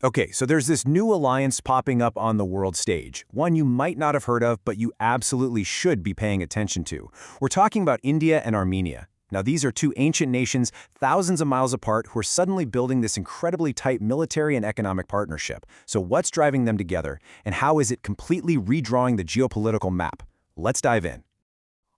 Okay, so there's this new alliance popping up on the world stage, one you might not have heard of, but you absolutely should be paying attention to. We're talking about India and Armenia. Now, these are two ancient nations, thousands of miles apart, who are suddenly building this incredibly tight military and economic partnership. So what's driving them together, and how is it completely redrawing the geopolitical map? Let's dive in.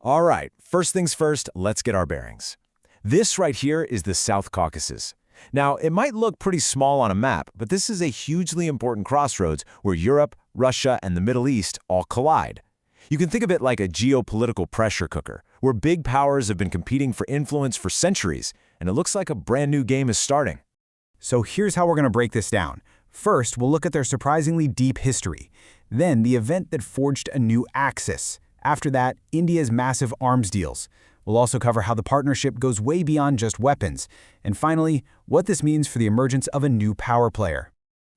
All right, first things first, let's get our bearings. This right here is the South Caucasus. Now, it might look pretty small on a map, but this is a hugely important crossroads where Europe, Russia, and the Middle East all collide. You can think of it like a geopolitical pressure cooker, where big powers have been competing for influence for centuries, and it looks like a brand new game is starting. So here's how we're going to break this down. First, we'll look at their surprisingly deep history. Then, the event that forged a new axis. After that, India's massive arms deals. We'll also cover how the partnership goes way beyond just weapons. And finally, what this means for the emergence of a new power player.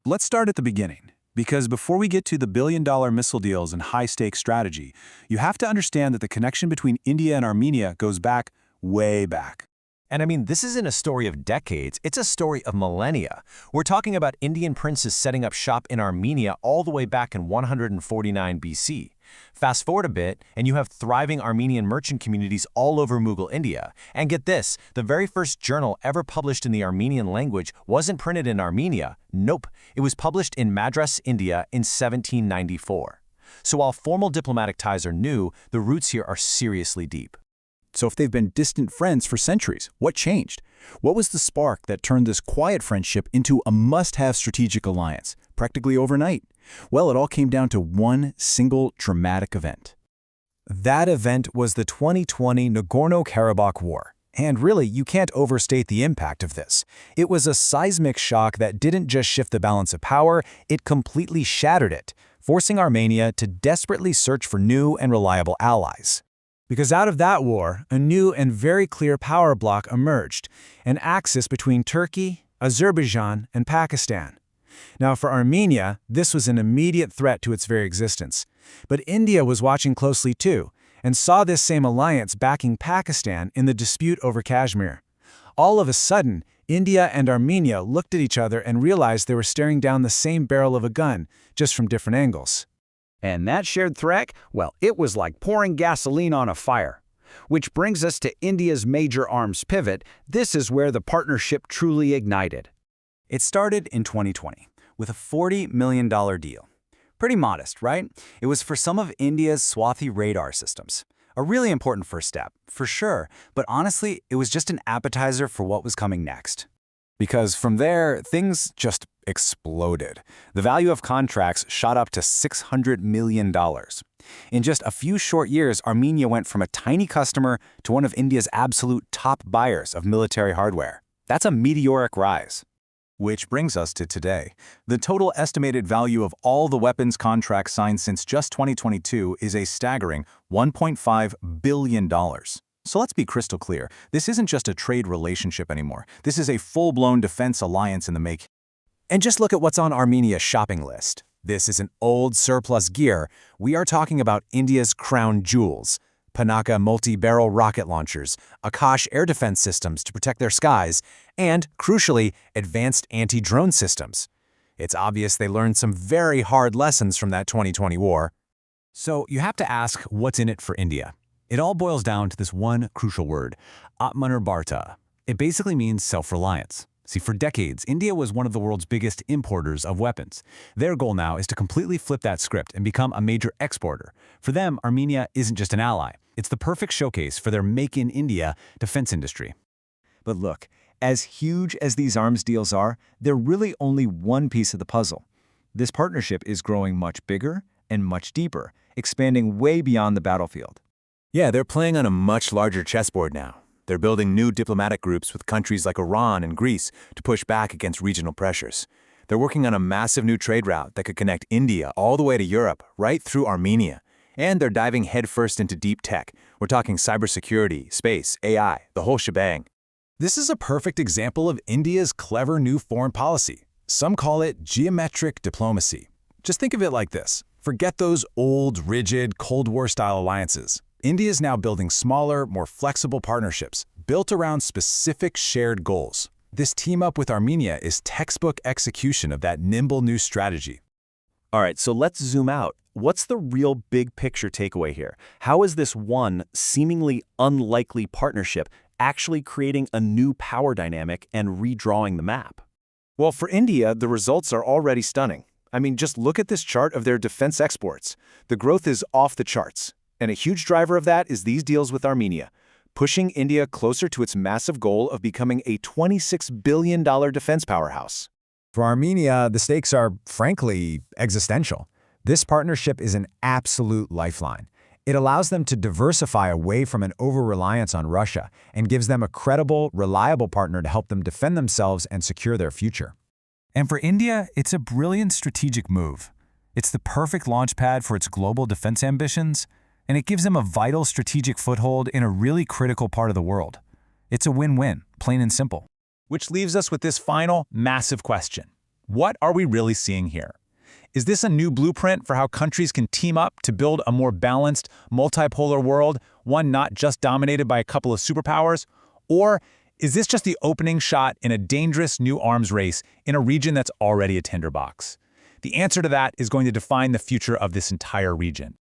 Let's start at the beginning, because before we get to the billion-dollar missile deals and high-stakes strategy, you have to understand that the connection between India and Armenia goes back, way back. And I mean, this isn't a story of decades, it's a story of millennia. We're talking about Indian princes setting up shop in Armenia all the way back in 149 BC. Fast forward a bit, and you have thriving Armenian merchant communities all over Mughal India. And get this, the very first journal ever published in the Armenian language wasn't printed in Armenia. Nope, it was published in Madras, India in 1794. So while formal diplomatic ties are new, the roots here are seriously deep. So if they've been distant friends for centuries, what changed? What was the spark that turned this quiet friendship into a must-have strategic alliance, practically overnight? Well, it all came down to one single dramatic event. That event was the 2020 Nagorno-Karabakh War. And really, you can't overstate the impact of this. It was a seismic shock that didn't just shift the balance of power, it completely shattered it, forcing Armenia to desperately search for new and reliable allies. Because out of that war, a new and very clear power bloc emerged, an axis between Turkey, Azerbaijan, and Pakistan. Now, for Armenia, this was an immediate threat to its very existence. But India was watching closely too, and saw this same alliance backing Pakistan in the dispute over Kashmir. All of a sudden, India and Armenia looked at each other and realized they were staring down the same barrel of a gun, just from different angles. And that shared threat, well, it was like pouring gasoline on a fire. Which brings us to India's major arms pivot. This is where the partnership truly ignited. It started in 2020 with a $40 million deal. Pretty modest, right? It was for some of India's Swathi radar systems. A really important first step, for sure, but honestly, it was just an appetizer for what was coming next. Because from there, things just exploded. The value of contracts shot up to $600 million. In just a few short years, Armenia went from a tiny customer to one of India's absolute top buyers of military hardware. That's a meteoric rise. Which brings us to today. The total estimated value of all the weapons contracts signed since just 2022 is a staggering $1.5 billion. So let's be crystal clear. This isn't just a trade relationship anymore. This is a full-blown defense alliance in the making. And just look at what's on Armenia's shopping list. This isn't old surplus gear. We are talking about India's crown jewels. Pinaka multi-barrel rocket launchers, Akash air defense systems to protect their skies, and, crucially, advanced anti-drone systems. It's obvious they learned some very hard lessons from that 2020 war. So you have to ask, what's in it for India? It all boils down to this one crucial word, Atmanirbharta. It basically means self-reliance. See, for decades, India was one of the world's biggest importers of weapons. Their goal now is to completely flip that script and become a major exporter. For them, Armenia isn't just an ally. It's the perfect showcase for their Make in India defense industry. But look, as huge as these arms deals are, they're really only one piece of the puzzle. This partnership is growing much bigger and much deeper, expanding way beyond the battlefield. Yeah, they're playing on a much larger chessboard now. They're building new diplomatic groups with countries like Iran and Greece to push back against regional pressures. They're working on a massive new trade route that could connect India all the way to Europe, right through Armenia. And they're diving headfirst into deep tech. We're talking cybersecurity, space, AI, the whole shebang. This is a perfect example of India's clever new foreign policy. Some call it geometric diplomacy. Just think of it like this. Forget those old, rigid, Cold War-style alliances. India is now building smaller, more flexible partnerships built around specific shared goals. This team-up with Armenia is textbook execution of that nimble new strategy. All right, so let's zoom out. What's the real big picture takeaway here? How is this one seemingly unlikely partnership actually creating a new power dynamic and redrawing the map? Well, for India, the results are already stunning. I mean, just look at this chart of their defense exports. The growth is off the charts. And a huge driver of that is these deals with Armenia, pushing India closer to its massive goal of becoming a $26 billion defense powerhouse. For Armenia, the stakes are, frankly, existential. This partnership is an absolute lifeline. It allows them to diversify away from an over-reliance on Russia and gives them a credible, reliable partner to help them defend themselves and secure their future. And for India, it's a brilliant strategic move. It's the perfect launchpad for its global defense ambitions, and it gives them a vital strategic foothold in a really critical part of the world. It's a win-win, plain and simple. Which leaves us with this final, massive question. What are we really seeing here? Is this a new blueprint for how countries can team up to build a more balanced, multipolar world, one not just dominated by a couple of superpowers? Or is this just the opening shot in a dangerous new arms race in a region that's already a tinderbox? The answer to that is going to define the future of this entire region.